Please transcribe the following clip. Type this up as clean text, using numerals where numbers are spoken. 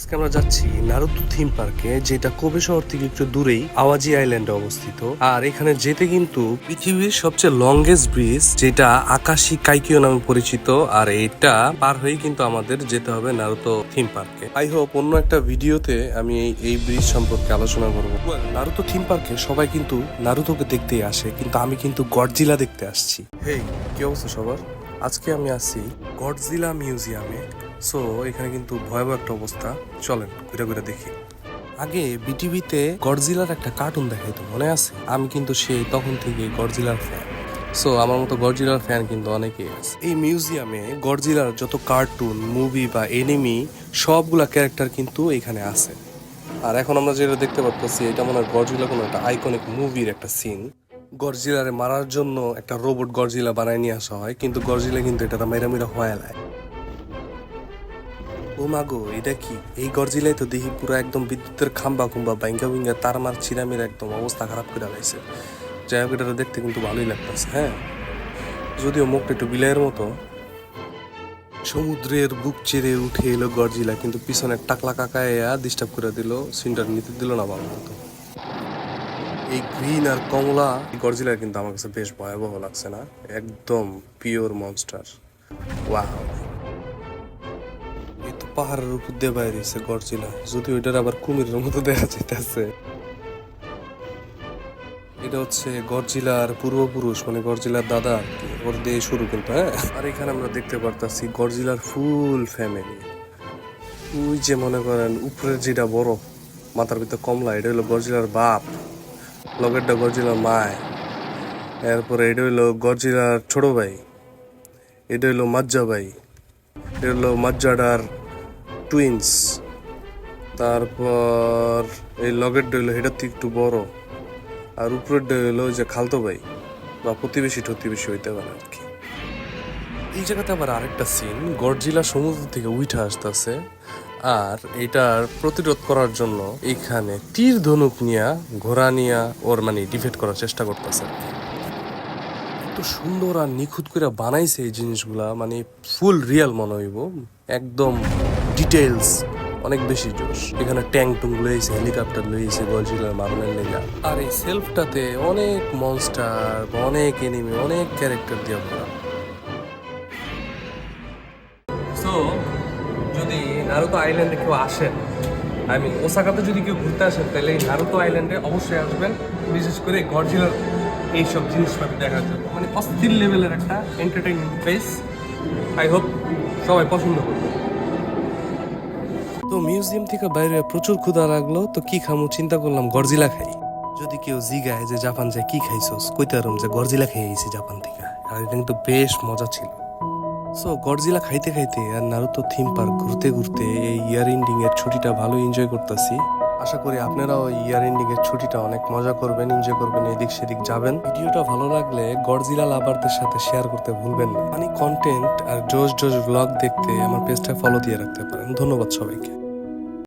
আজকে আমরা যাচ্ছি নারুতো থিম পার্কে, যেটা কোবে শহর থেকে একটু দূরেই আওয়াজি আইল্যান্ডে অবস্থিত। আর এখানে যেতে কিন্তু পৃথিবীর সবচেয়ে লংগেস্ট ব্রিজ, যেটা আকাশি কাইকিও নামে পরিচিত, আর এটা পার হয়ে কিন্তু আমাদের যেতে হবে নারুতো থিম পার্কে। আই হোপ অন্য একটা ভিডিওতে আমি এই ব্রিজ সম্পর্কে আলোচনা করবো। নারুতো থিম পার্কে সবাই কিন্তু নারুতোকে দেখতেই আসে, কিন্তু আমি কিন্তু গডজিলা দেখতে আসছি। হেই, কি অবস্থা সবার? আজকে আমি আছি গডজিলা মিউজিয়ামে। সো এখানে কিন্তু ভয়াবহ একটা অবস্থা। চলেন ঘুরে ঘুরে দেখি। আগে বিটিভিতে গডজিলার একটা কার্টুন দেখাইতো, মনে আছে? আমি কিন্তু সেই তখন থেকে গডজিলার ফ্যান। সো আমার মতো গডজিলার ফ্যান কিন্তু অনেকেই আছে। এই মিউজিয়ামে গডজিলার যত কার্টুন, মুভি বা এনিমি সবগুলা ক্যারেক্টার কিন্তু এখানে আছে। আর এখন আমরা যেটা দেখতে পাচ্ছি, এটা মনে হয় গডজিলা কোনো একটা আইকনিক মুভির একটা সিন। গডজিলারে মারার জন্য একটা রোবট গডজিলা বানায় নিয়ে আসা হয়, কিন্তু গডজিলা কিন্তু এটা মেরামিরা হয়ে যায়। ও মাগো, এটা কি? এই গরজিলাই তো দেখি পুরো একদম বিদ্যুতের খাম্বা খুম্বা বাইঙ্গা বিঙ্গা তার মার ছিড়ামির একদম অবস্থা খারাপ করে লাইছে। যাই হোক, এটা দেখতে কিন্তু ভালোই লাগতেছে। হ্যাঁ, যদিও মুখটা একটু বিলাইয়ের মতো। সমুদ্রের বুক চেড়ে উঠে এলো গরজিলা, কিন্তু পিছনে টাকলা কাকায়া ডিস্টার্ব করে দিল, সিনটার নিতে দিল না ভালো মতো। এই গ্রিন আর কমলা গরজিলা কিন্তু আমার কাছে বেশ ভয়াবহ লাগছে না? একদম পিওর মনস্টার। ওয়াও, এই তো পাহাড়ের উপর দিয়ে বাইরে দিচ্ছে গডজিলা, যদি ওইটার আবার কুমিরের মতো দেখা যাইতেছে। এটা হচ্ছে গডজিলার পূর্বপুরুষ, মানে গডজিলার দাদা আর কি, ওর দিয়ে শুরু কিন্তু। হ্যাঁ, আর এখানে আমরা দেখতে পারতাছি গডজিলার ফুল ফ্যামিলি। ওই যে মনে করেন উপরের যেটা বড় মাথার ভিতরে কমলা, এটা হলো গডজিলার বাপ, লগেরটা গডজিলার মায়, এরপরে এটা হইলো গডজিলার ছোট ভাই, এটা হইলো মাজ্জা ভাই, এটা হলো মাজ্জাডার টুইন্স। তারপর এই লগেরটা হইলো এটার থেকে একটু বড়, আর উপরেরটা হইলো যে খালতো ভাই বা প্রতিবেশী টতিবেশী হইতে পারে আর কি। এই জায়গাতে আবার আরেকটা সিন, গডজিলা সমুদ্র থেকে উঠে আসতেছে, আর এটার প্রতিরোধ করার জন্য এখানে তীর ধনুক নিয়া ঘোড়া নিয়া ওর মানে ডিফেট করার চেষ্টা করতেছে আর কি। এত সুন্দর আর নিখুঁত করে বানাইছে এই জিনিসগুলা, মানে ফুল রিয়েল মনে হইব, একদম ডিটেলস অনেক বেশি জোশ। এখানে ট্যাঙ্ক টুঙ্ক লইছে, হেলিকপ্টার লইছে গডজিলার মারনের লেগা। আর এই সেলফটাতে অনেক মনস্টার, অনেক এনিমি, অনেক ক্যারেক্টার দিয়ে ভরা। সো যদি নারুতো আইল্যান্ডে কেউ আসেন, আই মিন ওসাকাতে যদি কেউ ঘুরতে আসেন, তাহলে এই নারুতো আইল্যান্ডে অবশ্যই আসবেন, বিশেষ করে গডজিলার এইসব জিনিসপাতি দেখার জন্য। মানে অস্থির লেভেলের একটা এন্টারটেইনমেন্ট প্লেস। আই হোপ সবাই পছন্দ করবে। তো মিউজিয়াম থেকে বাইরে প্রচুর ক্ষুধা লাগলো, তো কি খামু চিন্তা করলাম গডজিলা খাই। যদি কেউ জিগায় যে জাপান যায় কি খাইছস, কইতে পারুম যে গডজিলা খেয়ে আইছি জাপান থেকে। আর এটা কিন্তু বেশ মজা ছিল। সো গডজিলা খাইতে খাইতে আর নারুতো থিম পার্ক ঘুরতে ঘুরতে এই ইয়ার এন্ডিং এর ছুটিটা ভালো এনজয় করতেছি। আশা করি আপনারাও ইয়ার এন্ডিং এর ছুটিটা অনেক মজা করবেন, এনজয় করবেন, এদিক সেদিক যাবেন। ভিডিওটা ভালো লাগলে গডজিলা লাভারদের সাথে শেয়ার করতে ভুলবেন না। মানে কন্টেন্ট আর জোশ জোশ ব্লগ দেখতে আমার পেজটা ফলো দিয়ে রাখতে পারেন। ধন্যবাদ সবাইকে।